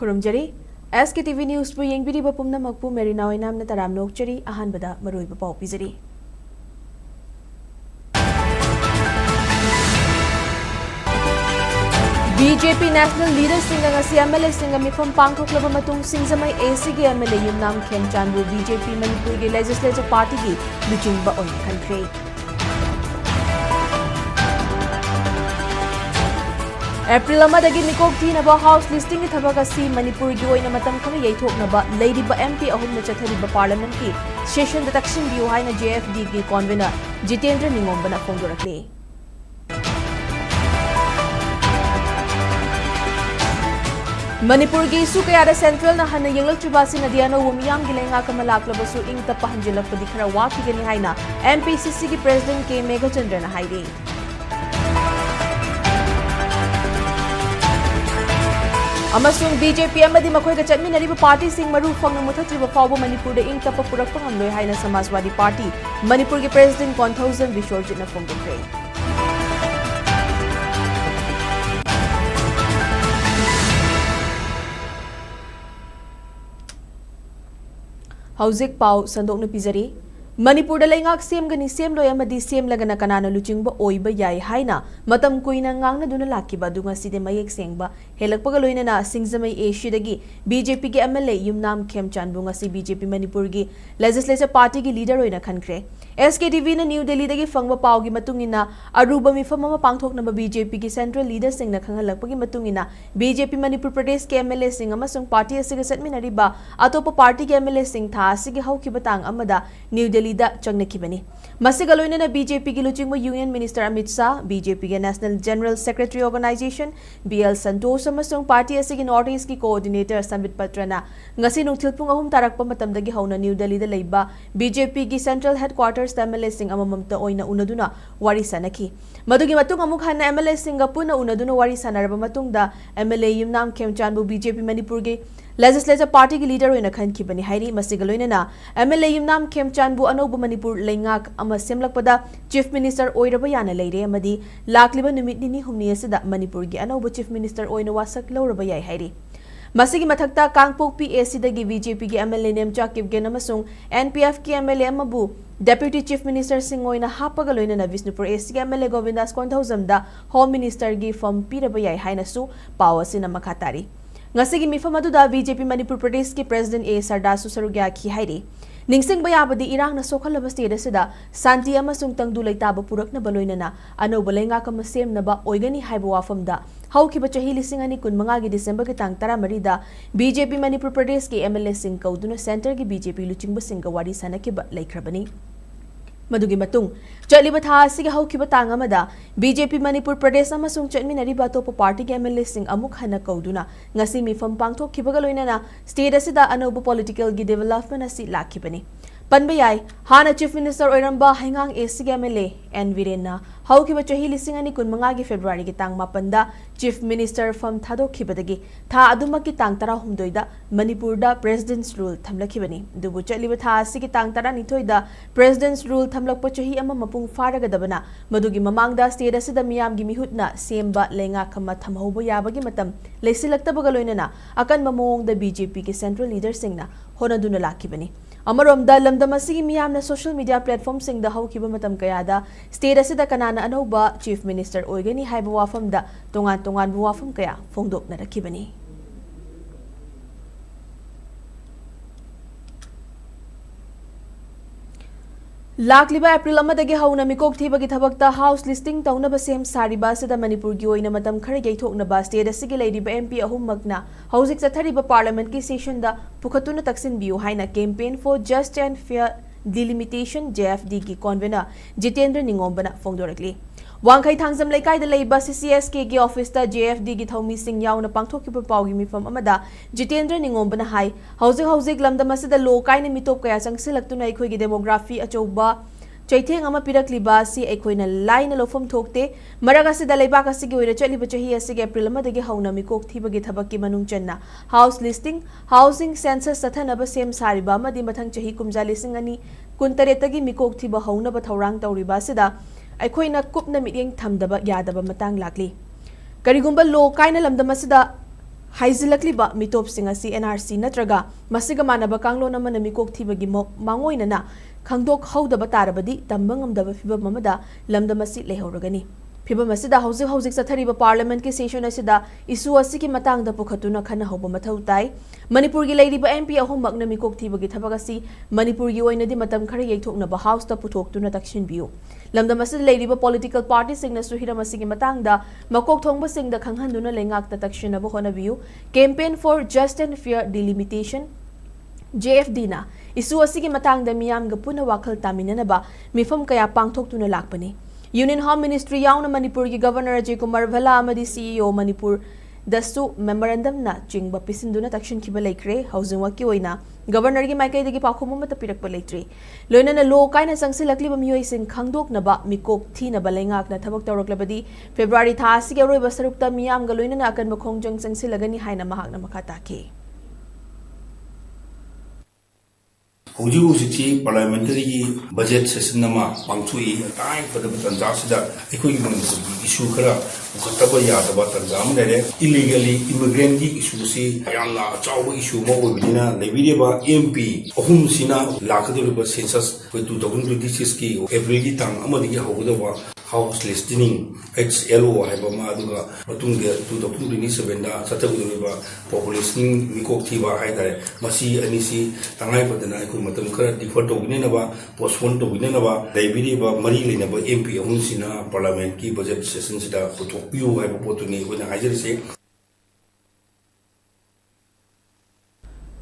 खुरुमजरी SKTV News pu yengbiriba pumnamakpu MERINA oinamna taram nokchari ahanbada maroiba pau pizari BJP national leaders singa ngasi MLA singa mifam pangthoklaba matung singzamai AC gi MLA yumnam khemchanbu BJP Manipur gi legislative party gi luchingba oin khankhre April amadagi mikok thinaba house listing gi thabak asi Manipur gi oina matam khana yaithoknaba leidiba MP ahum na chathariba parliament ki session da taksin biu haina JFD gi convener Jitendra Ningombana phongdorakle Manipur gi isu kaya da central na hana yenglak chubasi na diano wumiyam gi lenga kamalak labasu ing tapa hanjilak padi khara waki gani haina MPCC gi president K Megachandra na haide Amasung BJP amadi makhoi ka chatminariba party sing maru phangna muthatriba fawba Manipur da ing tapa purakpa ngamloi haina Samajwadi Party Manipur gi president 1000 Vishorjit na phongdokre Hauzik pau sandokna pizari Manipur da laingak semgani semloi amadi semlagana kanana luchingba oiba yai haina matam kuina ngangna duna lakiba dunga side mayek sengba helakpaga loinana singzamai Asia dagi BJP gi MLA yumnam khemchanbu ngasi BJP Manipur gi legislative party gi leader oina khankhre SKTV na New Delhi dagi fangba pau gi matungina aruba mifam ama pangthoknaba BJP gi central leader singna khangalakpagi matungina BJP Manipur Pradesh ke MLA sing amasung party asiga satminariba atopa party gi MLA sing tha asigi haukiba tang amada New Delhi da changnakibani masiga loinana BJP gi luchingba Union Minister Amit Shah BJP gi National General Secretary Organization BL Santosh amasung party asigi North East ki coordinator Sambit Patrana ngasi nungthil pung ahum tarakpa matamdagi hauna New Delhi da leiba BJP gi Central Headquarters MLA sing amamamta oina unaduna wari sanaki madugi matung amuk hana MLA singa puna unaduna wari sanaraba matungda MLA yumnam khemchanbu BJP Manipur gi legislative party gi leader oina khankibani hairi masiga loinana MLA yumnam khemchanbu anoba Manipur leingak ama semlakpada chief minister oiraba yana leire amadi lakliba numit nini humni asida Manipur gi anoba chief minister oina wasak loraba yai hairi masigi mathakta kangpok PAC dagi BJP gi MLA nemcha kipgen amasung NPF ki MLA amabu Deputy Chief Minister Singh oina hapaga loinana Visnupur AC gi MLA Govindas Konthawjam da Home Minister gi fam piraba yai haina su pawasina makhatari ngasigi mifam aduda BJP Manipur Pradesh ki President A Sardasu Sarugya ki hairi ningsing bayabadi irang na sokhalaba state asida santi amasung tangdu leitaba purakna baloinana anoba lenga kama semnaba oigani haiba wafamda haukiba chahi lising ani kun manga gi December ki tang 13 da BJP Manipur Pradesh ki MLA sing kauduna center ki BJP luchingba singa wari sanakiba laikhrabani madugi matung chaliba tha asigi haukiba tang amada BJP Manipur Pradesh amasung chatminariba topa party ki MLA sing amuk hana kauduna ngasi mifam pangthokhibaga loinana state asida anoba political gi development asi lakhibani panbayai hana chief minister oiramba hengang AC gi MLA N Virena haukiba chahi lising ani kun manga gi February gi tang 9 da chief minister fam thadokhibadagi tha adumaki tang 19 da Manipur da president's rule thamlakhibani dubu chaliba tha asigi tang 19 da president's rule thamlakpa chahi ama mapung faraga dabana madugi mamang da state asida miyam gi mihutna semba lenga khama thamhoba yabagi matam leisilaktabaga loinana akan mamong da BJP ki central leader singna honaduna lakhibani Amarom da lamdam asigi miyamna social media platform sing da haukiba matam kayada state asida kanana anoba chief minister oigani haiba wafam da tongan bu wafam kaya phongdokna rakhibani Lakliba April amadagi hauna mikok thibagi thabakta house listing taunaba sem sariba sida Manipur gi oina matam khari gaithoknaba state asigi leidiba MP ahum magna hauzik chathariba parliament ki session da pukhatuna taksin biu haina campaign for just and fair delimitation JFD gi convener Jitendra Ningombana phongdorakli Wangkai Thangjam Laikai da leiba CCSK gi office da JFD gi thomi sing yauna pangthokhiba pawgi mifam amada Jitendra Ningombana hai hauzik lamdam asida lokai na mitop kaya changsilaktuna aikhoi gi demography achouba chaitheng ama pirakliba si aikhoina laina lofam thokte maraga sida leiba ka sigi oira chaliba chahi asigi April amadagi hauna mikok thibagi thabakki manung channa house listing housing census sathanaba sem sariba amadi mathang chahi kumja lising ani kuntaretagi mikok thiba hauna ba thorang tawriba sida ꯑꯩꯈꯣꯏꯅ ꯀꯨꯞꯅ ꯃꯤꯠꯌꯦꯡ ꯊꯝꯗꯕ ꯌꯥꯗꯕ ꯃꯇꯥꯡ ꯂꯥꯛꯂꯤ ꯀꯔꯤꯒꯨꯝꯕ ꯂꯣ ꯀꯥꯏꯅ ꯂꯝꯗꯝ ꯑꯁꯤꯗ हाइजिलक्लिबा मिटोपसिंग असि एनआरसी नत्रगा मसिगा मानबा कांगलोन अमना मिकोक थिबगी मांगोइनना खंगदोक हौदबा तारबदी तंबा ngamdaba फिबम अमदा लमदम असि लेहौरगनी फिबम असिदा हौजिक चथरिबा पार्लियामेंट के सेशन असिदा इशू असिगी मतंगदा पुखतुना खना हौबा मथौ ताई मणिपुर की लेरिबा एमपी अहुमकना मिकोक थिबगी थबक असि मणिपुर की ओइनदि मतम खरा येथोकनबा हाउस ता पुथोक्तुना तक्सिनबियु लमदम असिदा लेरिबा पॉलिटिकल पार्टी सिंगना सुहिरम असिगी मतंगदा मकोक थोंगबा सिंगदा खंगहंदुना लेंगाकता तक्सिनबा होनबियु campaign for just and fair delimitation JFD ना इशू असिगी मतंगदा मियामगा पुना वाखल तामिननबा मिफम कया पांगथोक्तुना लाकपनी यूनियन होम मिनिस्ट्री याउन मणिपुर की गवर्नर अजय कुमार भला अमदी CEO मणिपुर दसु मेमोरेंडम ना चिंगबा पिसिंदुना तक्शन खिबा लेख्रे हाउसिंग वकी ओइना गवर्नर की माइकैदगी पाखुम अमता पिरकपा लेत्रि लोइनना लो काइना संगसिलक्लिबा मियोइसिंग खंगदोकनबा मिकोक थीनबा लेंगाकना थबक तौरक्लबदी फेब्रुआरी था असिगी अरोइबा सरुक्ता मियामगा लोइनना अकनबा खोंजंग संगसिलगनी हाइना महाकना मखा ताखि हौजी पार्लियामेंटरी बजेट सेशन पांगथुई ताई फदब तंजासिदा अखोई मणिपुर इशू खरा उखतब यादब तंजा लेरे इलीगली इमिग्रेंट की इशू से यामना चाव इशू मोबिना लेबिरेबा MP अहुम सिना लाखदुरबा सेंसस 2026 की एप्रिल की तांग अमदगी हौगदबा हाउस लिस्टिंग HLO हाइबमा अदुगा मतुंगे 2027 दा सतगुदुरबा पॉपुलेशन मिकोक थीबा हाइदारे मसी अनिसी तंगाई पदना अखोई मतम खरा डिफर तौगिनेनबा पोस्टपोन तौगिनेनबा लेबिरेबा मरी लेनबा MP अहुम सिना पार्लियामेंट की बजट सेशन सिदा पुथोकपियु हाइबा पोतुनी होना हाइजरसे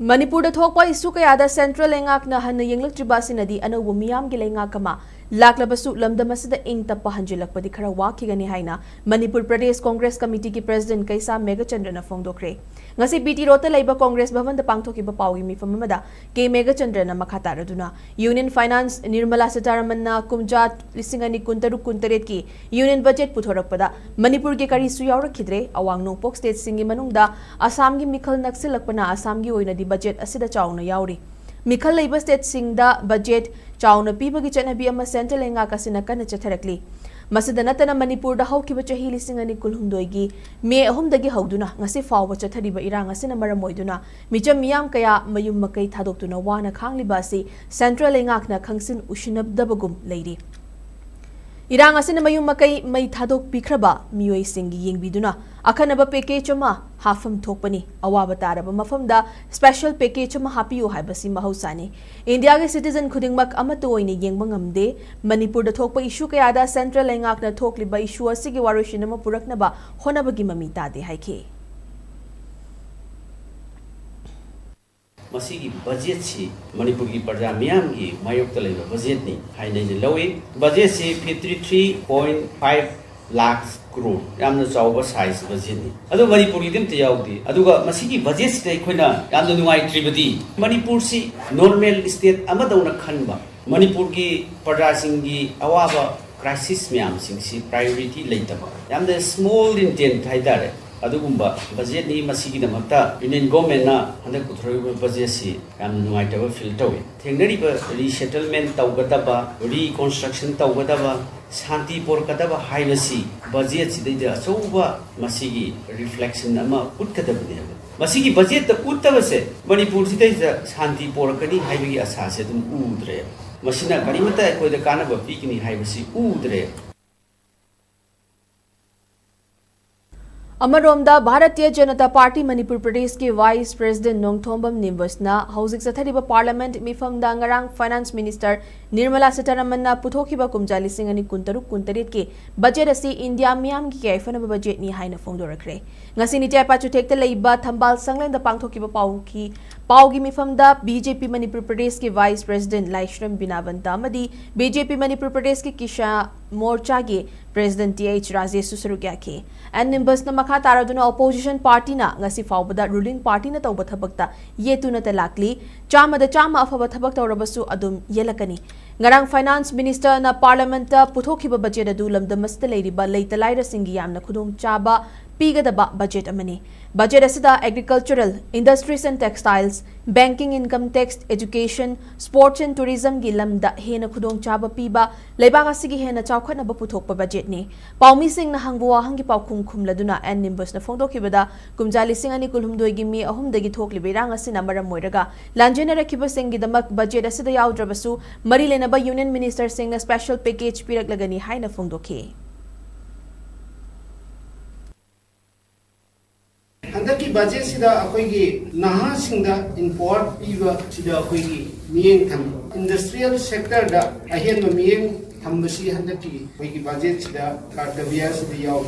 मणिपुर थोकपा इशू कयादा सेंट्रल लेंगाकना हन येंगलक्ट्रिबासिनदी अनौब मियाम के लेंगाकमा लाकलबसु लमदमसद इंग तप्पा हंजिलकपदी खरा वाखिगनी हाइना मणिपुर प्रदेश कांग्रेस कमिटी की प्रेसिडेंट कैसा मेघचंद्रन फोंदोक्रे ngasi BT रोता लेबा कांग्रेस भवन द पांगथोकिबा पाउगी मिफम अमदा के मेघचंद्रन मखा तारदुना यूनियन फाइनेंस निर्मला सीतारमन कुमजा 2026 की यूनियन बजेट पुथोरकपदा मणिपुर के करीसु यावरखिद्रे अवांग नोंपोक स्टेट सिंगी मनुंगदा असम की मिखल नक्सिलकपना असम की ओइनदी बजेट असिदा चाउना यावरी मिखल लेबा स्टेट सिंगदा बजेट चाउना पीबगी चनबी अमा सेंट्रल लेंगा कसिना कन चथरकली मसिदा नतना मणिपुर दा हौकिबा चही लिसिंग अनि कुलहुमदोइगी मे अहुमदगी हौदुना ngasi फावबा चथरिबा इरांग असिना मरम ओइदुना मिचम मियाम कया मयुम मकै थादोक्तुना वाना खांगलिबा असि सेंट्रल लेंगाकना खंगसिन उशिनबदबगुम लेरि इरांग असिना मयुम मकै मै थादोक पिख्रबा मियोइ सिंगी येंगबिदुना अखनबा पैकेज अमा हाफम थोकपनी अवाबा तारबा मफमदा स्पेशल पैकेज अमा हापियो हाइबसी महौसानी इंडिया के सिटीजन खुदिंगमक अमतो ओइने येंगबा ngamde मणिपुर दा थोकपा इशू कयादा सेंट्रल लेंगाकना थोकलिबा इशू असिगी वारोशिन अमा पुरकनबा होनबगी ममी तादे हाइखे मसीगी बजेट से मणिपुर की प्रजा मियाम की मायोक्ता लेबा बजेट नि हाइने लवे बजेट से 53.5 लाख करोड़ यामना चावबा साइज बजेट नि अदो मणिपुर की दिमते यावदी अदुगा मसीगी बजेट से अखोइना यामना नुंगाइत्रिबदी मणिपुर से नॉर्मल स्टेट अमदौना खनबा मणिपुर की प्रजा सिंगी अवाबा क्राइसिस मियाम सिंसी प्रायोरिटी लेतबा यामना स्मॉल इंटेंट हाइदारे अदुगुम्बा बजेट नि मसीगी दमकता यूनियन गवर्नमेंट ना हंदक पुथरोइबा बजेट सि याम नुंगाइतबा फील तौवे थेंगनरिबा रीसेटलमेंट तौगदबा रिकंस्ट्रक्शन तौगदबा शांति पोरकदबा हाइबसी बजेट सिदैदा अचौबा मसीगी रिफ्लेक्शन अमा उठकदबने मसीगी बजेट त उठतबसे मणिपुर सिदैदा शांति पोरकनी हाइबगी आशा से दुम उद्रे मसिना करिमता अखोइदा कानबा पिकनी हाइबसी उद्रे अमरोमदा भारतीय जनता पार्टी मणिपुर प्रदेश के वाइस प्रेसिडेंट नोंगथोंबम निम्बसना हौजिक चथरिबा पार्लियामेंट मिफमदा ngarang finance minister Nirmala Sitharaman पुथोखिबा कुमजा 2026 के बजेट असी इंडिया मियाम की कैफनब बजेट नि हाइना फोंदोरखरे ngasi ni jaipa chuthekta leiba thambal sanglenda pangthokiba paugi mifamda BJP Manipur Pradesh के वाइस प्रेसिडेंट लाइश्रम बिनावंता मदी BJP मणिपुर प्रदेश के किशा मोर्चा के प्रेसिडेंट TH राजेश सुसरुग्या के एंड निम्बस न मखा तारादुना ऑपोजिशन पार्टी ना ngasi फावबदा रूलिंग पार्टी ना तौबा थबकता येतुना तलाकली Chama अफबा थबक तौरबसु अदुम येलकनी ngarang finance minister na parliament ta puthokhiba budget adu lamdamasta leiriba leitalaira singi yamna khudum chaba pigada budget amani. Budget asida agricultural, industries and textiles, banking, income tax, education, sports and tourism gi lamda hena khudong chaba piba leibaka sigi hena chawkhatna ba puthokpa budget ni. Paumi sing na hangbuwa hangi paukhum khumladuna and nimbus na phongdokhibada kumjali sing ani kulhumdoi gi mi ahumdagi thoklibe rang asina maram moiraga lanjena rakhiba sing gi damak budget asida yaudrabasu mari lenaba union minister sing na special package piraklagani haina phongdokhi. Handaki budget sida akoigi naha singda import piba sida akoigi miyeng tham industrial sector da ahen ma miyeng thambasi handaki akoigi budget sida kartavya sida yaw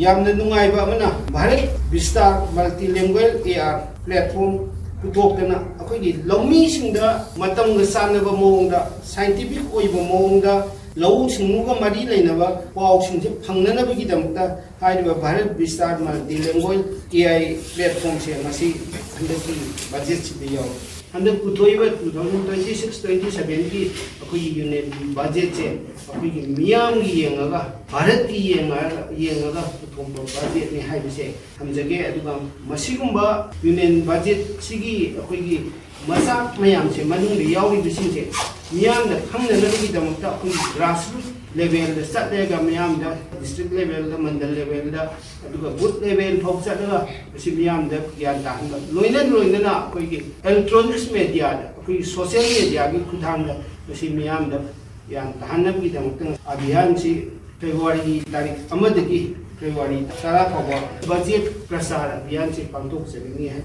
yamna nungai ba mana Bharat Vistar multilingual AR platform putoktana akoigi lawmi singda matam ga sanaba moongda scientific oiba moongda lau singmuga mari lainaba pau singje phangnanabagi damta haiba Bharat Vistar multilingual AI platform se masi handaki budget si yaw handak putoiba 2026-27 ki akoi unit budget se akoi miyam gi yengaga Bharat ki yengaga putomba budget ni haibase hamjage aduga masigumba union budget sigi akoi gi masa mayam se manung de yawi bising se miyam da phangnanabagi damta akoi grassroots level da satlega miyam da district level da mandal level da aduga booth level phok satlega si miyam da gyan ta hanga loina koi ki electronics media da koi social media gi khudang da si miyam da yan tahanab gi damta abhiyan si February tarik amadagi February sara phawa budget prasar abhiyan si pangtok sebini hai.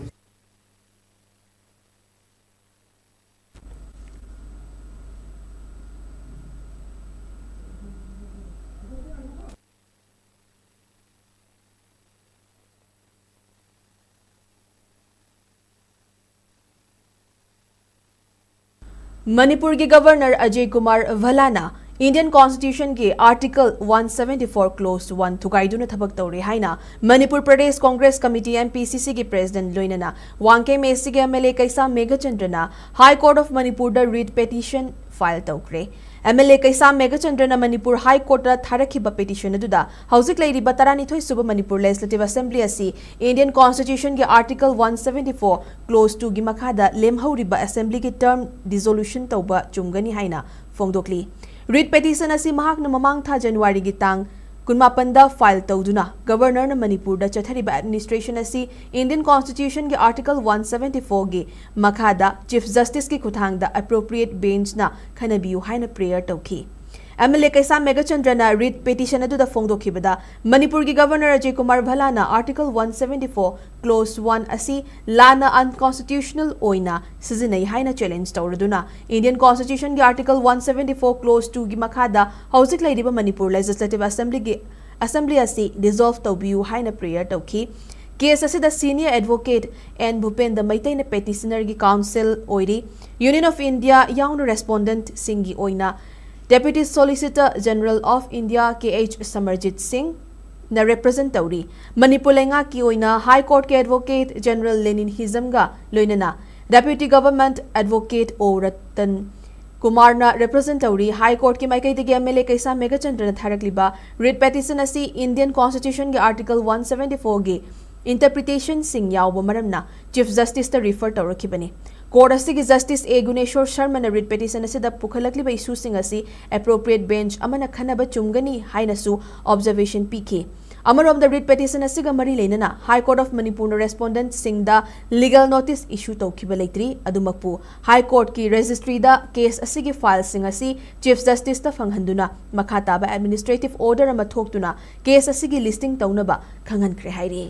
Manipur के governor Ajay Kumar भलाना Indian constitution के article 174 clause 1 थुगाइदुना थबक तौरे हाइना Manipur Pradesh Congress committee MPCC के president लोइनना वांके मेसी के एमएलए कैसा मेघचंद्रना high court of Manipur the writ petition file तौरे एमएलए कैसा मेघचंद्रना मणिपुर हाई कोर्ट थारखिबा पेटिशन अदुदा हौजिक लेरिबा 32 सुब मणिपुर लेजिस्लेटिव असेंबली असि इंडियन कॉन्स्टिट्यूशन के आर्टिकल 174 क्लोज 2 गी मखादा लेमहौरिबा असेंबली के टर्म डिसोल्यूशन तौबा चुमगनी हाइना फोंगदोकली रिट पेटिशन असि महाकना ममांग था जनवरी की तांग कुनमापंदा फाइल तौदुना गवर्नर मणिपुर दा चथरिबा एडमिनिस्ट्रेशन असि इंडियन कॉन्स्टिट्यूशन के आर्टिकल 174 गे मखादा चीफ जस्टिस की खुथांग दा एप्रोप्रिएट बेंच ना खनबियु हाइना प्रेयर तौखी एमएलए कैसा मेघचंद्रना रिट पेटिशन अदुदा फोंगदोखिबदा मणिपुर की गवर्नर अजय कुमार भलाना आर्टिकल 174 क्लोज 1 असि लाना अनकॉन्स्टिट्यूशनल ओइना सिजिनै हाइना चैलेंज तौरदुना इंडियन कॉन्स्टिट्यूशन के आर्टिकल 174 क्लोज 2 की मखादा हौजिक लेरिबा मणिपुर लेजिस्लेटिव असेंबली असि डिसॉल्व तौबियु हाइना प्रेयर तौखी केस असिदा सीनियर एडवोकेट एन भूपेंद्र मैतैना पेटिशनर की काउंसिल ओइरी यूनियन ऑफ इंडिया याउन रेस्पोंडेंट सिंगी ओइना Deputy Solicitor General of India KH Samarjit Singh na represent tawri Manipur lenga ki oina High Court ke Advocate General Lenin Hizamga loinana Deputy Government Advocate O Ratan Kumar na represent tawri High Court ki maikai degi MLA kaisa Meghachandra na tharakliba writ petition asi Indian Constitution ke Article 174 ge interpretation sing yawba maramna Chief Justice ta refer tawrakibani court असि justice A Guneshwar Sharma ना writ petition असिदा पुखलक्लिबा issue सिंग असि appropriate bench अमना खनबा चुमगनी हाइनसु ऑब्जर्वेशन पीखे अमरोम द रिट पेटिशन असिगा मरी लेनना हाई कोर्ट ऑफ मणिपुर ना रेस्पोंडेंट सिंग दा लीगल नोटिस इशू तौखिबा लेत्री अदुमकपु हाई कोर्ट की रजिस्ट्री दा केस असिगी फाइल सिंग असि चीफ जस्टिस ता फंगहंदुना मखाताबा एडमिनिस्ट्रेटिव ऑर्डर अमा थोक्तुना केस असिगी लिस्टिंग तौनबा खंगनख्रे हाइरे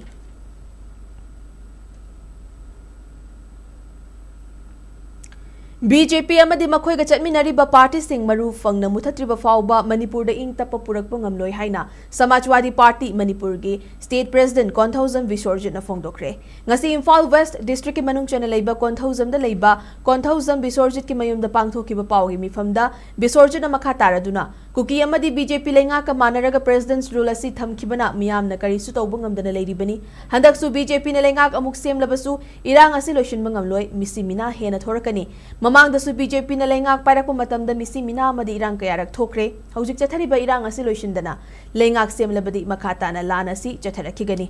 बीजेपी अमदी मखोइगा चटमिनरिबा पार्टी सिंग मरु फंगना मुथत्रिबा फाउबा मणिपुर दा इंग तप पुरकपा ngamloi haina Samajwadi party Manipur गे स्टेट प्रेसिडेंट कोंथौजम विसर्जन फोंगदोखरे ngasi Imphal West district के मनुंग चना लेबा कोंथौजम दा लेबा कोंथौजम विसर्जित के मयुम दा पांगथोकिबा पाउगी मिफमदा विसर्जन मखा तारादुना कुकी अमदी बीजेपी लेंगा का मानरगा प्रेसिडेंट्स रूल असि थमखिबना मियामना करिसु तौबा ngamdana लेरिबनी हंदकसु बीजेपी ने लेंगा अमुक सेमलबसु इरांग असि लोइसिनबा ngamloi मिसिमिना हेना थोरकनी ममांगदसु बीजेपी ने लेंगा पायरकपा मतमदा मिसिमिना अमदी इरांग कयारक थोखरे हौजिक चथरिबा इरांग असि लोइसिनदना लेंगा सेमलबदी मखा ताना लान असि चथरखिगनी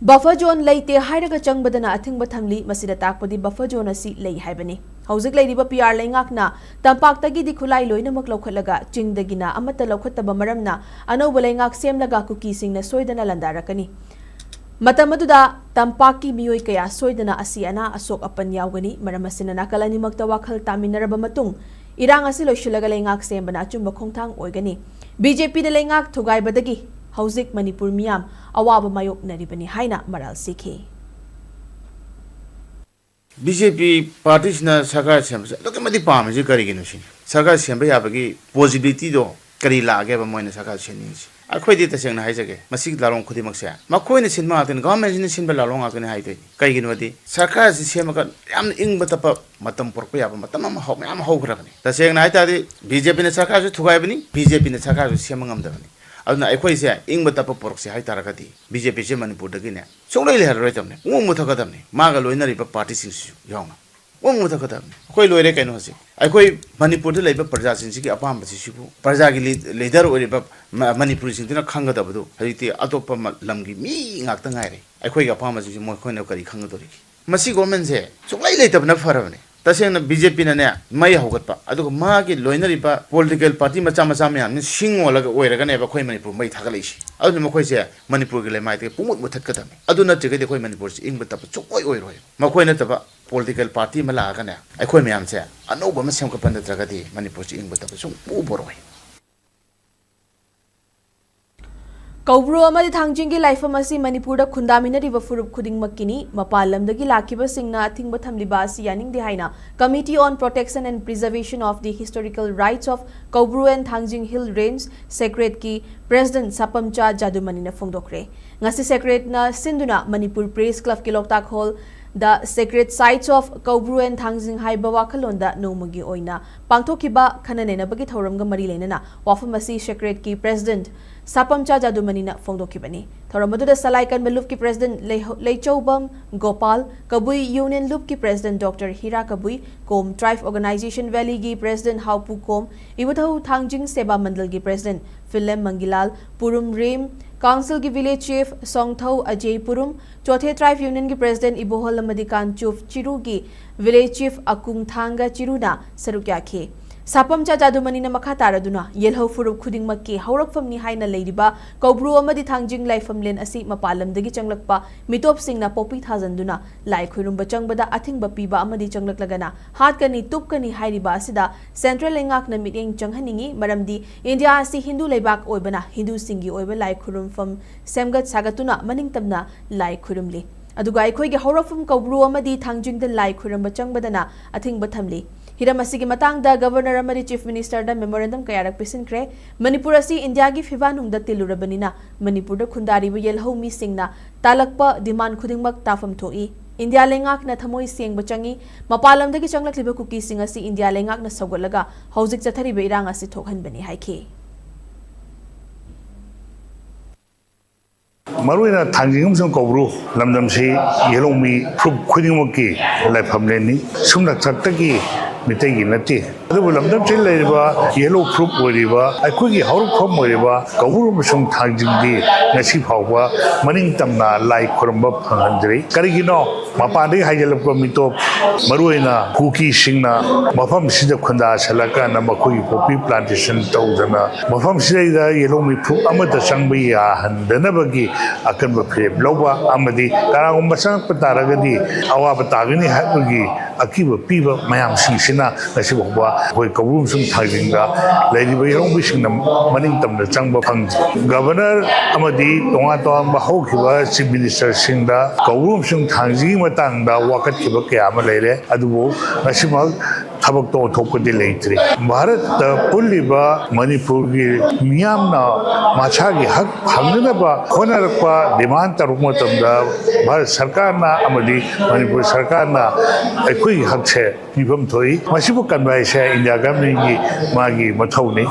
बफर जोन लेते हाइरगा चंगबदना अथिंगब थमली मसिदा ताकपदी बफर जोन असि लई हाइबनी हौजिक लेरिबा पीआर लेंगाकना तंपाक्तगी दि खुलाई लोइनमक लौखटलगा चिंगदगिना अमत्ता लौखटबा मरमना अनौब लेंगाक सेमलगा कुकीसिंगना सोइदना लंदारकनी मतमदुदा तंपाकी मियोय कया सोइदना असि अना असोक अपन यावगनी मरम असिना नाकल अनिमक्ता वाखल तामिनरबा मतुंग इरांग असि लोइशलगा लेंगाक सेमबना अचुंबा खोंगथांग ओइगनी बीजेपी द लेंगाक थुगाइबदगी हौजिक मणिपुर मियाम अवाब मायोकनरिबनी हाइना मराल सिखी बीजेपी पार्टी सरकार सेम पाजी कहीं सरकार सेम याबी पॉजिबिलिटी करी लागे मोइन सरकार सेनी अखोदी तसेंग हाइजगे लालों खुद से मखोन सिंबन गवर्नमेंट सिंब लालों कईगिनोदी सरकार से सेमग इंब तप पुरप याब मैम हौग्रबनी तसेंग हाइतादी बीजेपी सरकार थुगाइबनी बीजेपी सरकार सेमगमदबनी अदुना अखोइसे इंब तप पुरक्से हाइतारगदी बीजेपी से मणिपुरदगिने सुंगलै लेहररोइतबने उम मुथगदबने मागा लोइनरिबा पार्टी सिंसु यावना उम मुथगदबने अखोइ लोइरे कैनो हसे अखोइ मणिपुरद लेबा प्रजा सिंसिगी अपाम सिसिबु प्रजागी लीडर ओइरिबा मणिपुरी सिंगना खंगदबदु हरिति अतोप लमगी मी ngakta ngaire अखोइ अपाम सिसि मोखोइना करी खंगदोरि मसी गवर्नमेंट से सुंगलै लेतबना फरबने तसेंग बीजेपी ने मई हौगटपा मागी लोइनरिबा पॉलिटिकल पार्टी मचा मचा मैम सिंगोलग ओइरगने अखोइ मणिपुर मई थागलैसि अदु मखोइसे मणिपुर गे लेमाइते पुमुत मुथतकदमे अदु नत्रिगदि अखोइ मणिपुर से इंब तप चोकोइ ओइरोय मखोइ नतबा पॉलिटिकल पार्टी मलागने अखोइ मैम से अनौब म सेमकपन नत्रगदि मणिपुर से इंब तप सुं पु बोरोय कौब्रो थांजिंगी लाइफम मणिपुर खुंदामिनरिबा फुरुप खुदिंगमक्किनी मपाल लमदगी लाखिबसिंगना अथिंगबा थमलिबा असि यानिंगदे हाइना committee on protection and preservation of the historical rights of Koubru and Thangjing hill range secret की प्रेसिडेंट सापमचा जादुमनीना फोंदोखरे ngasi secret na sinduna Manipur Press Club ki Loktak Hall the sacred sites of Kaubru and Thangjing Haiba Wakalonda nomagi oina pangthokiba khananena bagi thoramga mari lenana wafamasi secret ki president Sapamcha Jadumanina Fongdokibani Thoramadu Salai kan Lup ki president Leichobam Gopal Kabui Union Lup ki president Dr. Hira Kabui Kom Tribe Organization Valley ki president Haupu Kom Iwathu Thangjing Seba Mandal ki president Philem Mangilal Purum Rem Council की village chief सोंगथौ Ajay पुरुम चौथे tribe union की president Ibohal मदिकान चुफ चिरू की village chief अकुंग थांगा चिरूना सरुक याखे सापमचा जादुमनीना मखा तारदुना येलहौ फुरुप खुदिंगमक्की हौरकफमनी हाइना लेरिबा कौब्रु अमदि थांजिंग लाइफमलेन असि मपालमदगी चंगलकपा मितोपसिंगना पोपी थाजंदुना लाई खुरुंबा चंगबदा अथिंगबा पीबा अमदि चंगलकलगना हातकनी तुपकनी हाइरिबा असिदा central लेंगाकना meeting चंगहनिंगी मरमदि India असि हिंदू लेबाक ओइबना हिंदू सिंगी ओइबा लाई खुरुंफम सेमगत सागतुना मनिंगतमना लाई खुरुंले अदुगा अखोइगे हौरकफम कौब्रु अमदि थांजिंगदा लाई खुरुंबा चंगबदना अथिंगबा थमली हिरम असिगी मतांगदा गवर्नर अमदि चीफ मिनिस्टर दा मेमोरेंडम कयारक पिसिनख्रे मणिपुर असि इंडिया की फिबानुंगदा तिलुरबनिना मणिपुर दा खुंदारिबा येलहौ मिसिंगना तालकपा डिमांड खुदिंगमक ताफम थोई इंडिया लेंगाकना थमोई सेंगबा चंगी मपालमदगी चंगलक्लिबा कुकीसिंग असि इंडिया लेंगाकना सौगलगा हौजिक चथरिबा इरांग असि थोकहनबनी हाइखे मरुना थांजिंगम सं कौब्रु लमदम से येलोमी फ्रुप खुदिंगमकी लाइफमलेनी सुमना चक्तकी मितेगी नते अदुबु लमदम से लेरिबा yellow फ्रुप ओरिबा अखोगी हौरफम ओरिबा Koubru मसुम थांजिंगदी ngasi phawba maning tamna lai khurumba phangandri karigino mapandi haijalapko mito maruina kuki singna mafam sida khunda salaka na makoi poppy plantation tawdana mafam sida yellow mi phu amada sangba ya handana bagi akan ba pheb loba amadi taragum basang pataragadi awa patagani hagi akiba piba mayam singsina ngasi phawba hoi kawum sum thaginga laidiba yellow mi singna maning tamna changba phang governor amadi तोंगा तोंगा हौखिबा chief minister सिंदा कौरुम सिंग थांजी मतंगदा वाकटखिबा कया मा लेरे अदुबो नसिमल थबक तो थोपदि लेत्रि भारत पुलिबा मणिपुर की मियामना माछागी हक फंगनबा होनरपा डिमांड तरुक मतमदा भारत सरकारना अमदि मणिपुर सरकारना अखोई हक से निफम थोई मसिबु कन्वाइसे इंडिया गवर्नमेंट की मागी मथौनी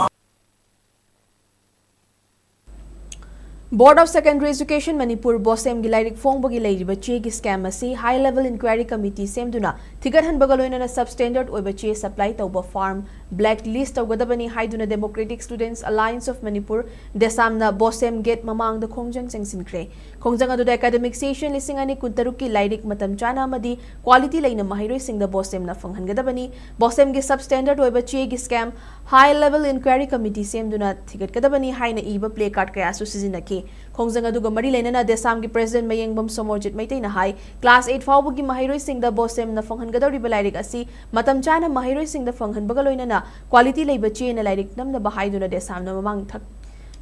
Board of Secondary Education Manipur Bosem Gilairik Fongbagi Lairiba Che scam asi High Level Inquiry Committee Semduna Tigat Hanbagaloina Substandard Oiba Che Supply Tauba Farm blacklist tawgadabani haiduna Democratic Students Alliance of Manipur desamna Bosem Gate mamang da khongjang changsinkre khongjang adu academic session lising ani kuntaruk ki lairik matam chana amadi quality laina mahiroi singda Bosem na phanghangadabani Bosem gi substandard oiba che gi scam high level inquiry committee semduna thigatgadabani haina iba play card kaya su sizinaki khongjang adu ga mari laina desam gi president mayengbam somorjit maitai na hai class 8 fawbu gi mahiroi singda Bosem na phanghangadori balairik asi matam chana mahiroi singda phanghanbaga loina na quality leiba che na lairik namna bahaiduna desam na mamang thak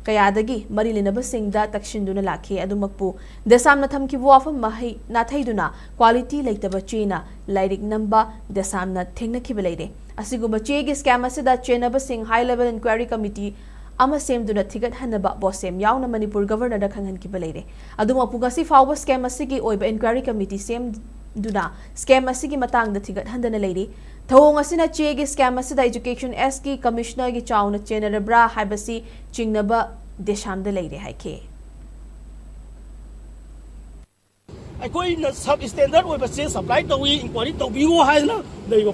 kayadagi mari linaba singda takshinduna lakhe adumakpu desam na thamki wafam mahi na thaiduna quality leitaba che na lairik namba desam na thengna khibeleide asiguma che gi scam asida chenaba sing high level inquiry committee ama semduna thigat hanaba Bosem yauna Manipur governor da khanghan kibeleide adumakpu gasi fawba scam asigi oiba inquiry committee sem duna scam asigi matang da thigat handana leide thawong asina che gi scam asida education s ki commissioner gi chauna chenarabra haibasi chingnaba desham da leide haike ꯑꯩꯈꯣꯏꯅ ꯁꯕ standard ꯑꯣꯏꯕ ꯆꯦ supply ꯇꯧꯏ enquiry ꯇꯧꯕꯤꯌꯨ ꯍꯥꯏꯗꯅ ꯂꯩꯕ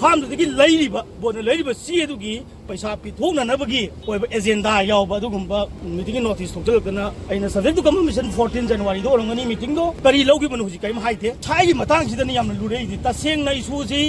ꯐꯥꯔꯝꯗꯨꯗꯒꯤ ꯂꯩꯔꯤꯕ ꯕꯣꯔꯗꯅ ꯂꯩꯔꯤꯕ ꯆꯦ ꯑꯗꯨꯒꯤ ꯄꯩꯁꯥ ꯄꯤꯊꯣꯛꯅꯅꯕꯒꯤ ꯑꯣꯏꯕ ꯑꯦꯖꯦꯟꯗꯥ ꯌꯥꯎꯕ ꯑꯗꯨꯒꯨꯝꯕ ꯃꯤꯇꯤꯡꯒꯤ ꯅꯣꯇꯤꯁ ꯊꯣꯛꯆꯜꯂꯛꯇꯅ ꯑꯩꯅ ꯁꯕꯖꯦꯛ ꯇꯨ ꯀꯃꯤꯁꯟ 14 ꯖꯅꯋꯥꯔꯤꯗ ꯑꯣꯏꯔꯝꯒꯅꯤ ꯃꯤꯇꯤꯡꯗꯣ ꯀꯔꯤ ꯂꯧꯈꯤꯕꯅꯣ ꯍꯧꯖꯤꯛ ꯀꯔꯤꯝ ꯍꯥꯏꯗꯦ ꯁꯥꯏꯒꯤ ꯃꯇꯥꯡꯁꯤꯗꯅꯤ ꯌꯥꯝꯅ ꯂꯨꯔꯛꯏꯁꯤ ꯇꯁꯦꯡꯅ ꯏꯁꯨꯁꯤ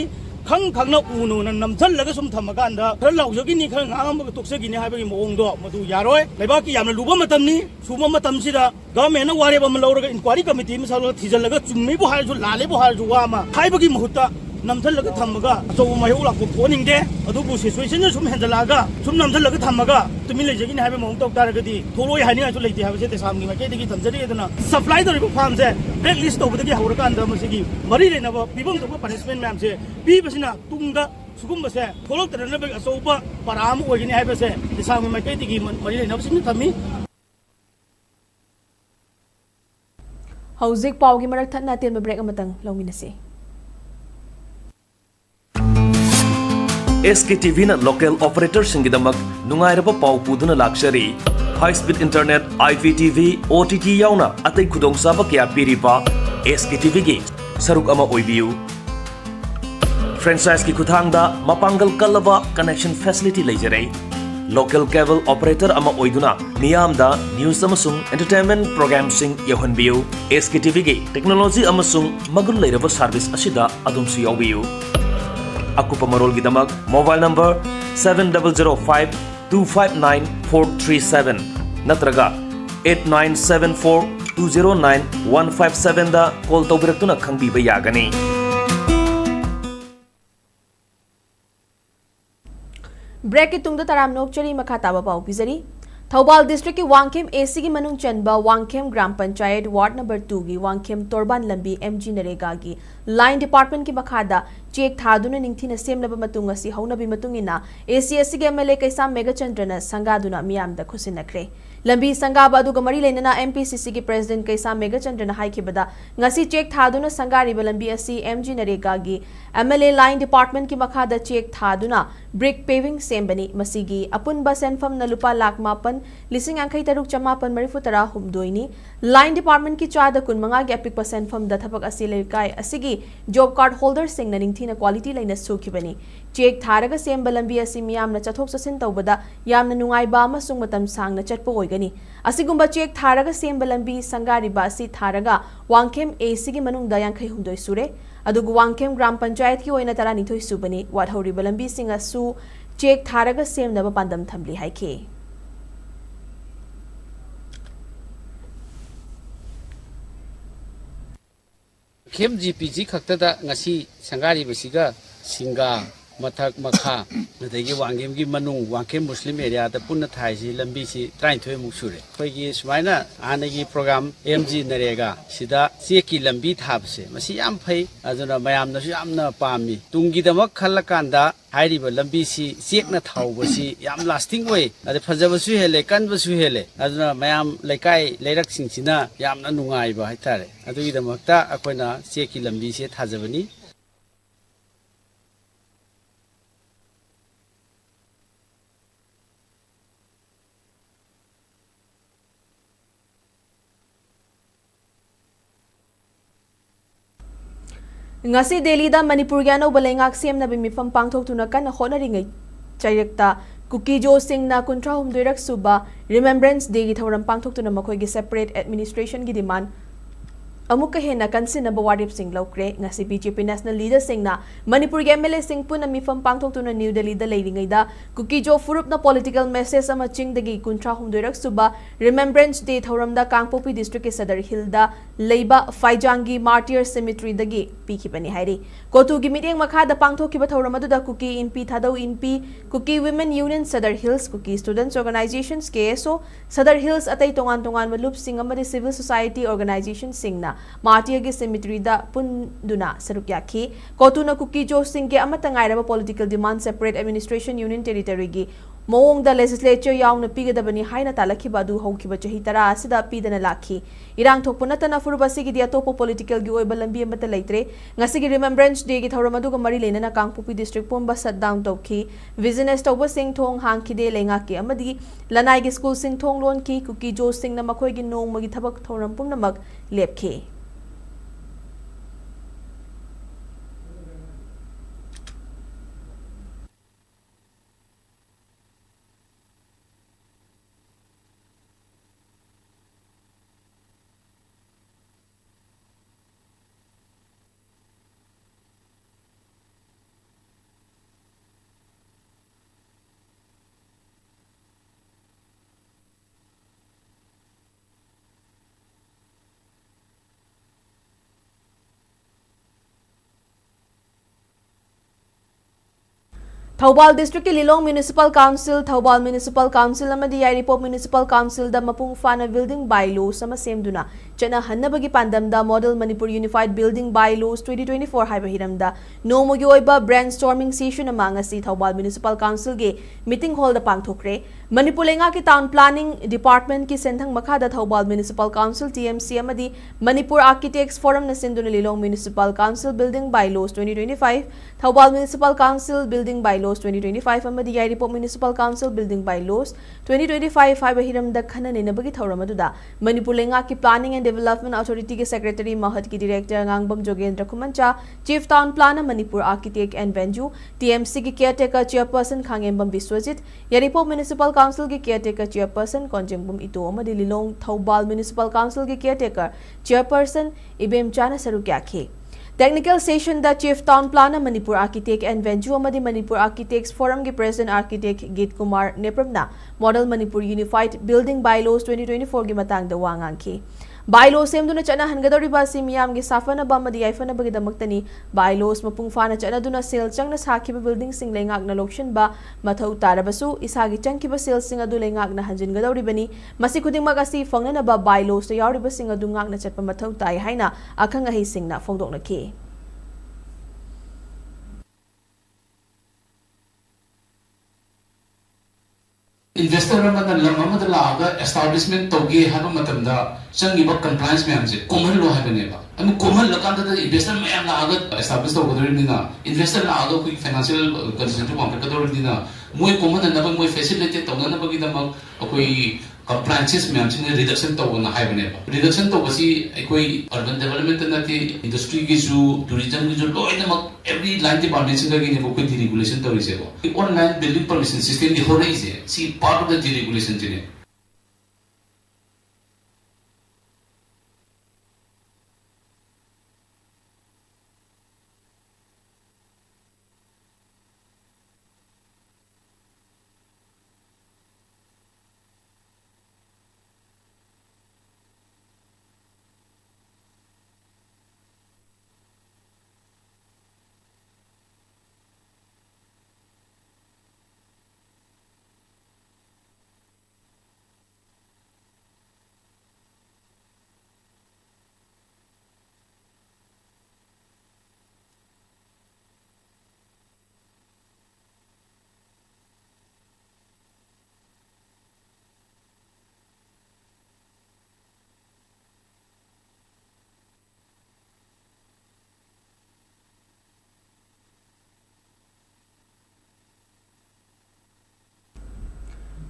ꯈꯪꯅ ꯎꯅ ꯅꯝꯁꯜꯂꯒ ꯁꯨꯝ ꯊꯝꯃꯀꯥꯟꯗ ꯈꯔ ꯂꯥꯎꯖꯒꯤꯅꯤ ꯈꯔ ꯉꯥꯡꯉꯝꯃꯒ ꯇꯣꯛꯆꯒꯤꯅꯤ ꯍꯥꯏꯕꯒꯤ ꯃꯑꯣꯡꯗꯣ ꯃꯗꯨ ꯌꯥꯔꯣꯏ ꯂꯩꯕꯥꯛꯀꯤ ꯌꯥꯝꯅ ꯂꯨꯕ ꯃꯇꯝꯅꯤ ꯁꯨꯕ ꯃꯇꯝꯁꯤꯗ ꯒꯚꯔꯟꯃꯦꯟꯠꯅ ꯋꯥꯔꯦꯞ ꯑꯃ ꯂꯧꯔꯒ ꯏꯟꯀ꯭ꯋꯥꯏꯔꯤ ꯀꯃꯤꯇꯤ ꯑꯃ ꯁꯥꯔꯒ ꯊꯤꯖꯤꯜꯂꯒ ꯆꯨꯝꯃꯤꯕꯨ ꯍꯥꯏꯔꯁꯨ ꯂꯥꯜꯂꯦꯕꯨ ꯍꯥꯏꯔꯁꯨ ꯋꯥ ꯑꯃ ꯍꯥꯏꯕꯒꯤ ꯃꯍꯨꯠꯇ ꯅꯝꯁꯜꯂꯒ ꯊꯝꯃꯒ ꯑꯆꯧꯕ ꯃꯥꯌꯣꯛ ꯂꯥꯛꯄ ꯊꯣꯛꯍꯟꯅꯤꯡꯗꯦ ꯑꯗꯨꯕꯨ ꯁꯤꯆꯨꯋꯦꯁꯟꯅ ꯁꯨꯝ ꯍꯦꯟꯖꯜꯂꯛꯑꯒ ꯁꯨꯝ ꯅꯝꯁꯜꯂꯒ ꯊꯝꯃꯒ ꯇꯨꯃꯤꯟ ꯂꯩꯖꯒꯤꯅꯤ ꯍꯥꯏꯕ ꯃꯑꯣꯡ ꯇꯧ ꯇꯥꯔꯒꯗꯤ ꯊꯣꯛꯂꯣꯏ ꯍꯥꯏꯅꯤꯡꯉꯥꯏꯁꯨ ꯂꯩꯇꯦ ꯍꯥꯏꯕꯁꯦ ꯇꯦꯁꯥꯝꯒꯤ ꯃꯥꯏꯀꯩꯗꯒꯤ ꯊꯝꯖꯔꯤ ꯑꯗꯨꯅ ꯁꯄ꯭ꯂꯥꯏ ꯇꯧꯔꯤꯕ ꯐꯥꯔꯝꯁꯦ ꯕ꯭ꯂꯦꯛ ꯂꯤꯁ ꯇꯧꯕꯗꯒꯤ ꯍꯧꯔꯀꯥꯟꯗ ꯃꯁꯤꯒꯤ ꯃꯔꯤ ꯂꯩꯅꯕ ꯄꯤꯐꯝ ꯊꯣꯛꯄ ꯄꯅꯤꯁꯃꯦꯟꯠ ꯃꯌꯥꯝꯁꯦ ꯄꯤꯕꯁꯤꯅ ꯇꯨꯡꯗ ꯁꯨꯒꯨꯝꯕꯁꯦ ꯊꯣꯛꯂꯛꯇꯅꯕꯒꯤ ꯑꯆꯧꯕ ꯄꯔꯥ ꯑꯃ ꯑꯣꯏꯒꯅꯤ ꯍꯥꯏꯕꯁꯦ ꯇꯦꯁꯥꯝꯒꯤ ꯃꯥꯏꯀꯩꯗꯒꯤ ꯃꯔꯤ ꯂꯩꯅꯕꯁꯤꯡꯅ ꯊꯝꯃꯤ hauzik pawgi marak thatna tenba break amatang lawminase SKTV na local operator singidamak nungairaba paw puduna lakshari high speed internet IPTV OTT yauna atai khudong saba kya piriba SKTV gi saruk ama oibiu franchise ki khuthangda mapangal kalaba connection facility leijare local cable operator ama oiduna miyamda news amasung entertainment program sing yohanbiu SKTV gi technology amasung magul leiraba service asida adumsu yawiu akupa marol gidamak mobile number 7005259437 natraga 8974209157 da call tawbiratuna khangbiba yagani break ki tungda taram nokchari makha taba pau pizari Thobal district ki Wangkhem AC ki manung chanba Wangkhem Gram Panchayat Ward number 2 ki Wangkhem Torban Lambi MG Narega ki line department ki makhada check thaduna ningthina semnaba matung asi haunabi matungina ACSC ki MLA Kaisa Megachandrana sangaduna miyamda khusinakre lambi sangaba aduga mari leinana MPCC ki president Kaisa Megachandrana haikibada ngasi check thaduna sangari lambi asi MG Narega gi MLA line department ki makhada check thaduna brick paving sembani masigi apunba senfam na lupa lakh mapan lising angkai taruk chamapan marifutara humdoini line department ki chada kun manga gi apik percent fam da thapak asile kai asigi job card holder sing na ningthina quality laina sukibani check tharaga semba lambi asi miyamna chathok chasin tawbada yamna nungai ba ma sung matam sangna chatpo oigani asigumba check tharaga semba lambi sangari ba si tharaga Wangkhem AC gi manung da yankai humdoi sure adugu Wangkhem Gram Panchayat ki oina tara nithoi subani wadhori balambi singa su check tharaga semnaba pandam thamli haike Khem GPG khaktada ngasi sangari basiga singa mathak makha nadagi Wangkhem gi manung Wangkhem Muslim area da punna thaisi lambi si 33 muk sure khoigi sumaina anagi program MG Narega sida cheki lambi thabse masi yam phai aduna mayam na su yamna pami tungi damak khallakanda hairiba lambi si chekna thawbasi yam lasting way ade phajabasu hele kanbasu hele aduna mayam laikai lairak singsina yamna nungai ba haitare adugi damakta akoina cheki lambi se thajabani ngasi Delhi da Manipur gi anauba leingak semnabing mifam pangthoktuna kana honaringai chairekta Kuki Jo Singh na kuntra humdoirak suba Remembrance Day gi thoram pangthoktuna makhoi gi separate administration gi demand amuka hena kansinaba warip sing lokre ngasi BJP national leader singna Manipur gi MLA sing puna mifam pangthoktuna New Delhi da leiringai da Kuki Jo furup na political message ama chingdagi kuntra humdoirak suba Remembrance Day thoram da Kangpopi district ki Sadar Hill da leiba Faijangi Martyr Cemetery dagi pikibani hairi kotu gi meeting makha da pangthokiba thoram adu da Kuki MP Thadau MP Kuki Women Union Sadar Hills Kuki Students Organizations KSO Sadar Hills atai tongan malup sing amadi civil society organization singna Martyr gi cemetery da punduna saruk yakhi kotuna Kuki Jo Singh ge amata ngairaba political demand separate administration union territory gi mawong da legislature yauna pigadabani haina talakhiba adu haukiba chahi tara asida pidana lakhi irang thokpuna tana furubasi gi dia topo political gi oiba lambi amata leitre ngasi gi Remembrance Day gi thoram adu ga mari lena Kangpopi district pumba shut down tokhi business toba sing thong hangkhide lenga ki amadi lanai gi school sing thong lon ki Kuki Jo Singh na makhoi gi nong magi thabak thoram pumnamak lepkhe Thobal District Lilong Municipal Council, Thobal Municipal Council amadi Yairipop Municipal Council da mapung fana building bylaws sama semduna chana hannabagi pandam da Model Manipur Unified Building Bylaws 2024 haiba hiramda nomogi oiba brainstorming session amang asi Thobal Municipal Council ge meeting hall da pangthokre Manipur lenga ki town planning department ki senthang makha da Thobal Municipal Council TMC amadi Manipur Architects Forum na sinduna Lilong Municipal Council Building Bylaws 2025 Thobal Municipal Council Building Bylaws 2025 amadi Yairipop Municipal Council Building Bylaws 2025 haiba hiramda khananenabagi thoramadda Manipur lenga ki planning and Development Authority ke Secretary Mahat ki Director Ngangbam Jogendra Kumancha Chief Town Planner Manipur Architect and Venue TMC ki Caretaker Chairperson Khangembam Biswajit Yairipop Municipal Council ki Caretaker Chairperson Konjengbam Ito amadi Lilong Thobal Municipal Council ki Caretaker Chairperson Ibem Chana Sarukyakhe Technical session da Chief Town Planner Manipur Architect and Venue amadi Manipur Architects Forum ki President Architect Git Kumar Nepramna Model Manipur Unified Building Bylaws 2024 ki matang da wangangki Bylaws semduna chana hangadori ba si miyam gi safana ba madi aifana bagi damaktani bylaws mapung fana chana duna sel changna sakhiba building sing lengak na lokshin ba mathau tarabasu isagi changkiba sel sing adu lengak na hanjin gadori bani masi khuding magasi fangna na ba bylaws ta yauri ba sing adu ngak na chatpa mathau tai haina akhang ahi sing na fongdok na ke Investor amana lam amada laaga establishment toge hanu matamda changiba compliance mayam je common law habane ba anu common lakanda da investor mayam laaga establish togodori nina investor laaga koi financial condition to compare kadori nina moi common na ba moi facilitate tawna na bagi da mag koi compliances mayam chine reduction tawna habane ba reduction to basi koi urban development na ti industry gi ju tourism gi ju loina mag every line department singa gi ne ko koi regulation to rise ba online building permission system di ho rahi hai see part of the deregulation chine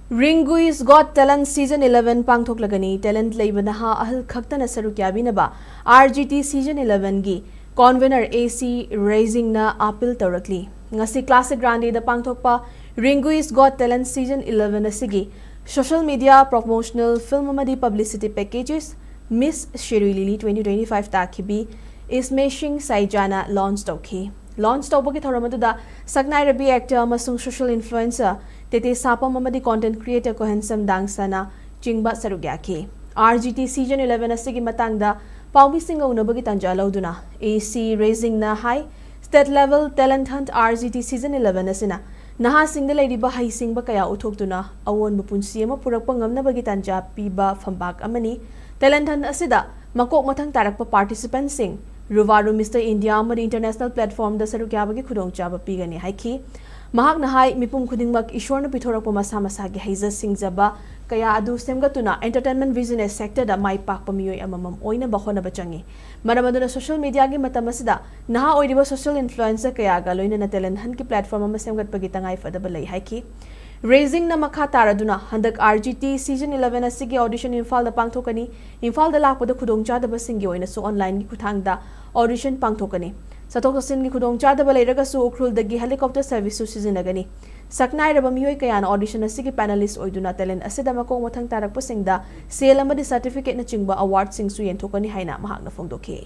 Ringui's Got Talent Season 11 pangthoklagani talent leibana ha ahal khaktana saruk yabinaba RGT Season 11 gi convener AC Raising na appeal taurakli. Ngasi Classic Grande da pangthokpa Ringui's Got Talent Season 11 asigi social media promotional film amadi publicity packages Miss Shiri Lili 2025 takibi is meshing Saijana launch tauki. Launch tauki thoramadu da Saknai Rabi actor amasung social influencer tete sapa mamadi content creator ko handsome dangsana chingba sarugyaki. RGT Season 11 asigi matangda Paumi Singa unabagi tanja lauduna AC Raising na high state level talent hunt RGT Season 11 asina naha singda ladiba hai singba kaya uthokduna awon bupunsi ama purakpa ngamnabagi tanja piba phambak amani talent hunt asida makok mathang tarakpa participants sing ruwaru Mr India amadi international platform da sarukyabagi khudongchaba pigani haiki mahak nahai mipum khudingmak ishwarna pithorakpa masa masagi haiza singjaba kaya adu semgatuna entertainment business sector da mai pakpa miyoi amamam oina bahona bachangi maramaduna social media gi matamasida naha oiriba social influencer kaya ga loina na talent han ki platform ama semgat pagi tangai fadaba lei haiki raising na makha taraduna handak RGT season 11 asigi audition Imphal da pangthokani Imphal da lakpada khudongcha da basingi oina so online gi kuthang da audition pangthokani satok sasin gi khudongcha da balairaga su ukrul dagi helicopter service su sizinagani Saknai raba miyoi kaya na audition asigi panelist oiduna talent asida makong mathang tarakpa singda sale amadi certificate na chingba award singsu yenthokani haina mahak na phongdokhi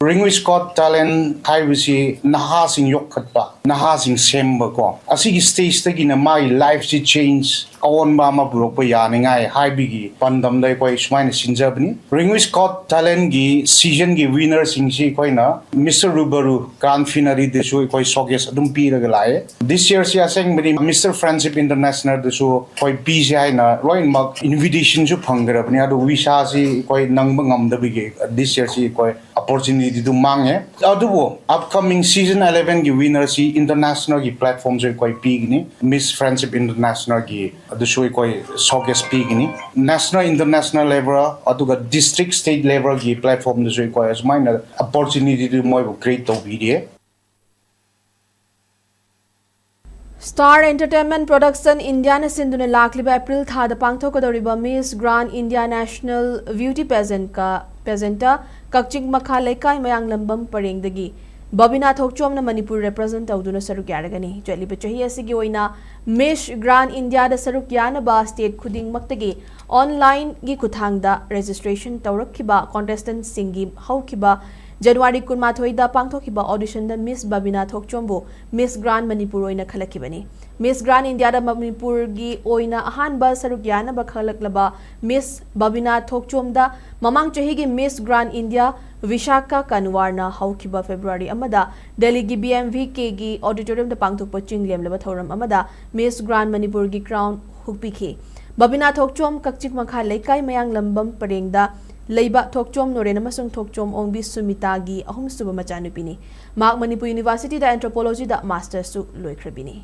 Ringui's Got Talent haibisi naha sing yokkatpa naha sing semba ko asigi stage tagi na mai life si change awon ba ma burokpa yaningai haibigi pandam dai koi sumaina sinjabni Ringui's Got Talent gi season gi winner sing si koi na Mr Rubaru grand finale de su koi soges adum pi raga lae this year si aseng mari Mr Friendship International de su koi pi si hai na roin mak invitation su phangrapni adu visa si koi nangba ngamdabigi this year si koi opportunity to mange adubo upcoming season 11 gi winner si international gi platform jo koi pigni Miss Friendship International gi adu shoi koi soges pigni national international level aduga district state level gi platform jo koi as minor opportunity to moi great to video Star Entertainment Production India na sinduna lakliba April thada pangthokadoriba Miss Grand India National Beauty Presenter Kakching Makha Lekai Mayang Lambam Parengdagi Babina Thokchom na Manipur represent tawduna saruk yaragani jaliba chahi asigi oina Miss Grand India da saruk yana ba state khuding maktagi online gi kuthangda registration tawrakhiba contestant singi haukiba January 18 da pangthokiba audition da Miss Babina Thokchombo Miss Grand Manipur oina khalakibani Miss Grand India da Manipur gi oina ahanba saruk yana ba khalaklaba Miss Babina Thokchom da mamang chahi gi Miss Grand India Vishaka Kanwarna haukiba February amada Delhi gi BMVK gi auditorium da pangthokpa chinglem leba thoram amada Miss Grand Manipur gi crown hukpikhi Babina Thokchom kakchik makha lekai mayang lambam parengda Leiba Thokchom Noren amasung Thokchom Ongbi Sumitagi ahum suba machanupini Mak Manipur University da Anthropology da Masters su loikrabini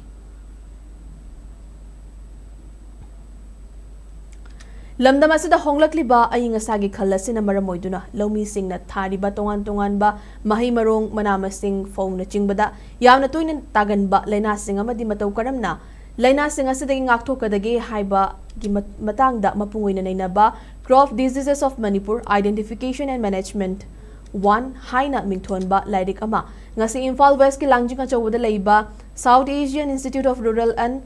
Lamdam asida honglakliba aying asagi khalasina maramoiduna lomi singna thariba tongan ba mahi marong manamasing phone na chingbada yamna toina taganba laina sing amadi matau karamna laina sing asidagi ngakthokadagi haiba gi matangda mapungoina nainaba Crop Diseases of Manipur Identification and Management 1 haina mingthonba lairik ama ngasi Imphal West ki langjing achawda leiba South Asian Institute of Rural and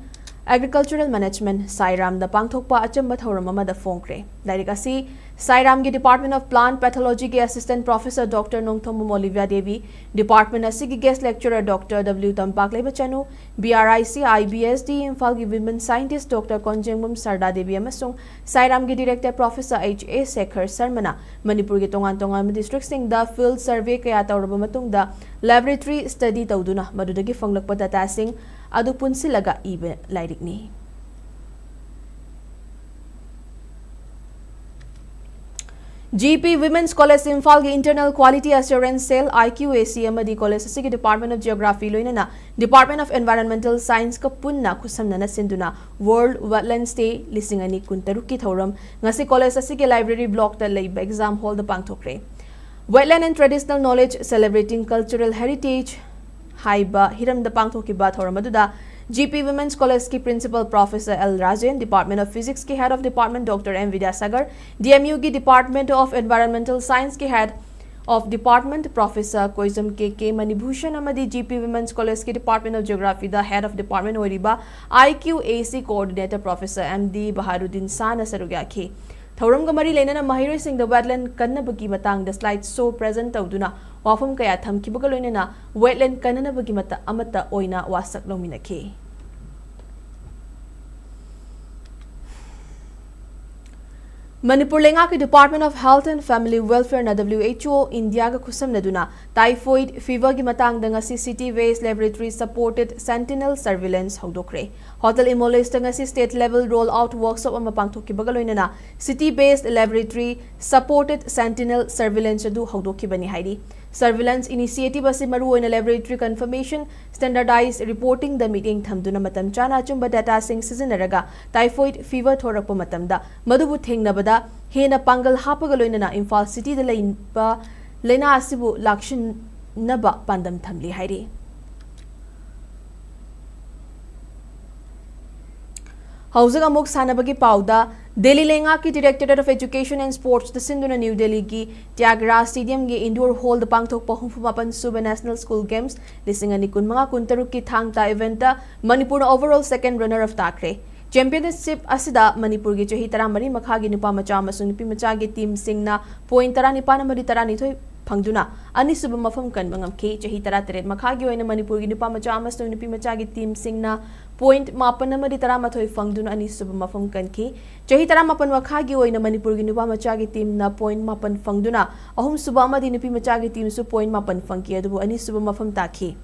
Agricultural Management Sairam da pangthokpa achamba thoram ama da phongkre lairik asi Sairam gi Department of Plant Pathology ki Assistant Professor Dr. Nongthom Olivia Devi Department asi ki Guest Lecturer Dr. W Tampak Lebachanu BRIC IBSD Imphal gi Women Scientist Dr. Konjengbum Sarda Devi amasung Sairam gi Director Professor H.A. Sekhar Sarmana Manipur gi tongan district sing da field survey kaya tawraba matung da laboratory study tawduna madudagi fanglakpa data sing adu punsilaga ibe lairik ni GP Women's College Imphal ki Internal Quality Assurance Cell IQAC amadi College asigi Department of Geography loinana Department of Environmental Science ka punna khusamnana sinduna World Wetlands Day lisingani kuntaruk ki thoram ngasi college asigi library block ta leiba exam hall da pangthokre Wetland and Traditional Knowledge Celebrating Cultural Heritage haiba hiram da pangthokiba thoram aduda GP Women's College की Principal Professor L. Rajan, Department of Physics की Head of Department Dr. M. Vidyasagar, DMU की Department of Environmental Science की Head of Department Professor Koizam K. Manibhushan amadi GP Women's College की Department of Geography the Head of Department Oriba IQAC Coordinator Professor M.D. Baharuddin Sana Sarugaki. Thauram Gamari Lena Mahiri Singh the wetland Kanabaki Matang the slide so present Tauduna Wafum Kaya Tham Kibagalona wetland Kanabaki Mata Amata Oina Wasak Lominake. Manipur lenga ki Department of Health and Family Welfare na WHO India ga khusam na duna typhoid fever ki matang da ngasi city based laboratory supported sentinel surveillance hodokre hotel imolest da ngasi state level roll out workshop ama pangthok ki bagaloina na city based laboratory supported sentinel surveillance adu hodoki bani haidi surveillance initiative ase maru oina laboratory confirmation standardized reporting the meeting thamduna matam chana chumba data sing sizinaraga typhoid fever thorakpa matamda madubu thengnabada hena pangal hapagaloina na Imphal city da laiba lena asibu lakshin naba pandam thamli hairi Housing amuk sanabagi pauda Delhi lenga ki Directorate of Education and Sports the Sindhuna New Delhi ki Tyagaraja Stadium ge indoor hall the pangthok pahumfumapan Suba National School Games lisingani kun mga kuntaruk ki thangta event Manipur overall second runner of takre Championship asida Manipur gi chahi taramari makha gi nupa macha amasung nupi macha gi team singna point 19 Pangduna ani suba mafam kan mangam ke chahi tara teret makha gi oina Manipur gi nupa macha amasung nupi macha gi team singna point mapan namari tara mathoi fangduna ani suba mafam kan ke chahi tara mapan makha gi oina Manipur gi nupa macha gi team na point mapan fangduna ahum suba amadi nupi macha gi team su point mapan fangki adu ani suba mafam takhi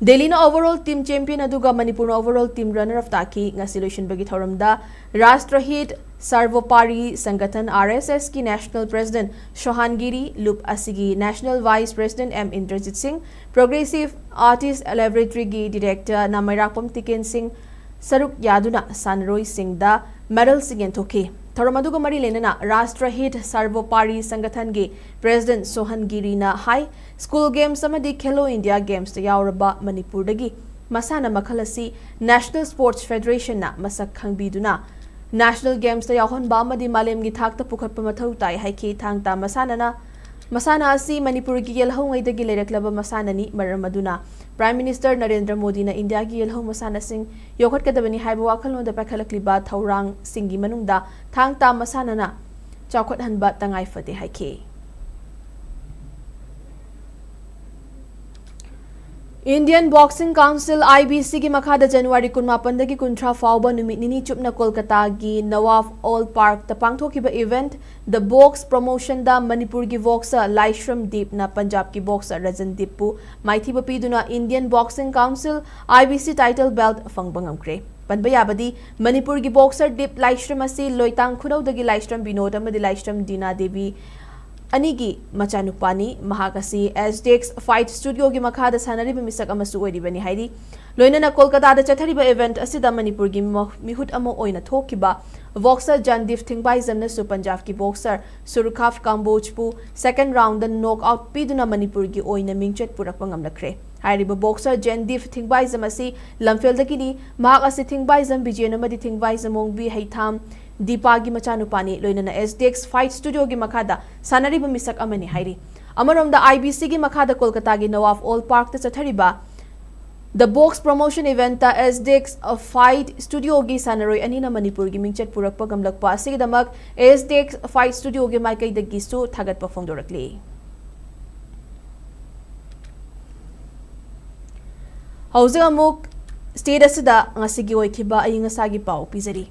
Delhi na overall team champion aduga Manipur na overall team runner of taki nga solution bagi thoramda Rashtrahit Sarvopari Sangathan RSS ki National President Shohangiri Loop Asigi National Vice President M Indrajit Singh Progressive Artist Laboratory gi Director Namairapam Tiken Singh Saruk Yaduna Sanroy Singh da medal singen thoke Thoramaduga mari lenana Rashtrahit Sarvopari Sangathan gi President Sohangiri na High School Games amadi Khelo India Games ta yauraba Manipur dagi masana makhalasi National Sports Federation na masak khangbiduna National Games ta yahon ba amadi malem gi thakta pukhatpa mathau tai haiki thangta masana asi Manipur gi yelhau ngai dagi lereklaba masana ni maramaduna Prime Minister Narendra Modi na India gi yelhau masana sing yokhat kadabani haiba wakhalon da pakhalakliba thaurang singi manungda thangta masana na chawkhat hanba tangai fate haiki Indian Boxing Council IBC ki makhada January 18 dagi 19 fauba numit nini chupna Kolkata gi Nawaf All Park ta pangthokiba event the box promotion da Manipur gi boxer Laishram Deep na Punjab ki boxer Rajan Deepu maithiba piduna Indian Boxing Council IBC title belt fangbangam Panbayabadi Manipur gi boxer Deep Laishram asi loitang khunau dagi Laishram Binod amadi Laishram Dina Devi Anigi Machanupani Mahakasi SDX Fight Studio gi makhada sanari misak amasu oiribani haidi loinana Kolkata da chathariba event asida Manipur gi mihut amo oina thokiba boxer Jandif Thingbai zamna su Punjab ki boxer Surkhaf Kambojpu second round the knockout piduna Manipur gi oina mingchet purakpa ngamlakre hairiba boxer Jandif Thingbai zamasi lamfel dakini mahak asi Thingbai zam bijena madi Thingbai zamong bi haitham Deepa gi machanupani loinana SDX Fight Studio gi makhada sanariba misak amani hairi amarom da IBC gi makhada Kolkata gi Nawaf All Park ta chathariba the box promotion event ta SDX Fight Studio gi sanaroi anina Manipur gi mingchet purakpa gamlakpa asigidamak SDX Fight Studio gi maikai da gisu thagatpa phongdorakli Housing amuk state asida ngasigi oikiba ayingasagi pau pizari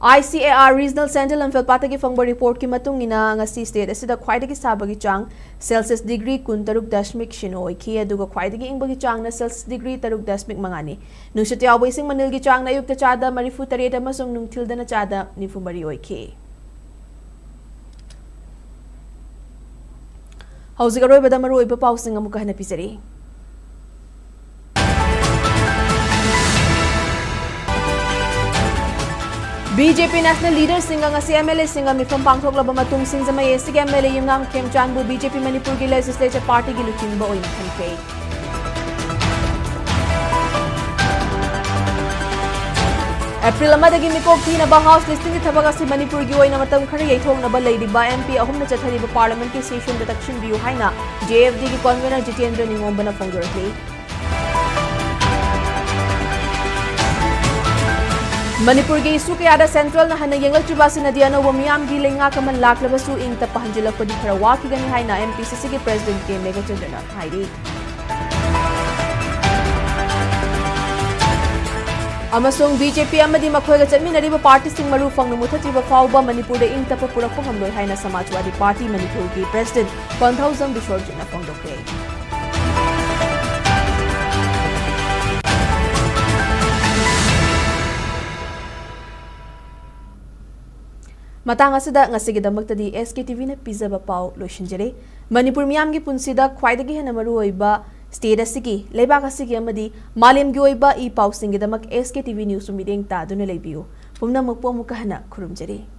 ICAR Regional Center Lamphel Patagi Fangba report ki matung ina ngasi state asida khwaidagi sabagi chang Celsius degree 13.0 shinoi ki aduga khwaidagi ingbagi chang na Celsius degree 13.5 mangani nungshati awbaising manil gi chang na yukta chada marifu tareta amasung nungthilda na chada nifu mari oiki Hausiga roi bada maru iba pausing amuka hana pisari BJP National Leader Singa ngasi MLA Singa mifam pangthok laba matung singza mai SC MLA Yumngam Khemchan bu BJP Manipur gi Legislature Party gi luchingba oina khanke April amadagi mikok thinaba House listing ki thabak asi Manipur gi oina matam khara yaithongnaba leiriba MP ahumna chathariba Parliament ki session da takshin biu haina JFD ki convener Jitendra Ningombana phongdorkli. Manipur gi isu kayada Central na hana yenglaktriba sinadiano wa miyam gi lenga kaman laklabasu ing tapahanjilakpadi khara wakigani haina MPCC ki President K Megachandra hairi. Amasung BJP amadi makhoiga chatminariba party sing maru fangnu muthatriba fawba Manipur da ing tapa purakpa ngamloi haina Samajwadi Party Manipur ki President Konthausam Bishorjina phongdokre. Matang asida ngasigidamakta SKTV na pizza ba pau loishinjare Manipur miyam gi punsida khwaidagi hena maru oiba state asigi leibak asigi amadi malem gi oiba I pau singidamak SKTV news meeting ta duna leibiu pumna makpo mukahana khurumjare.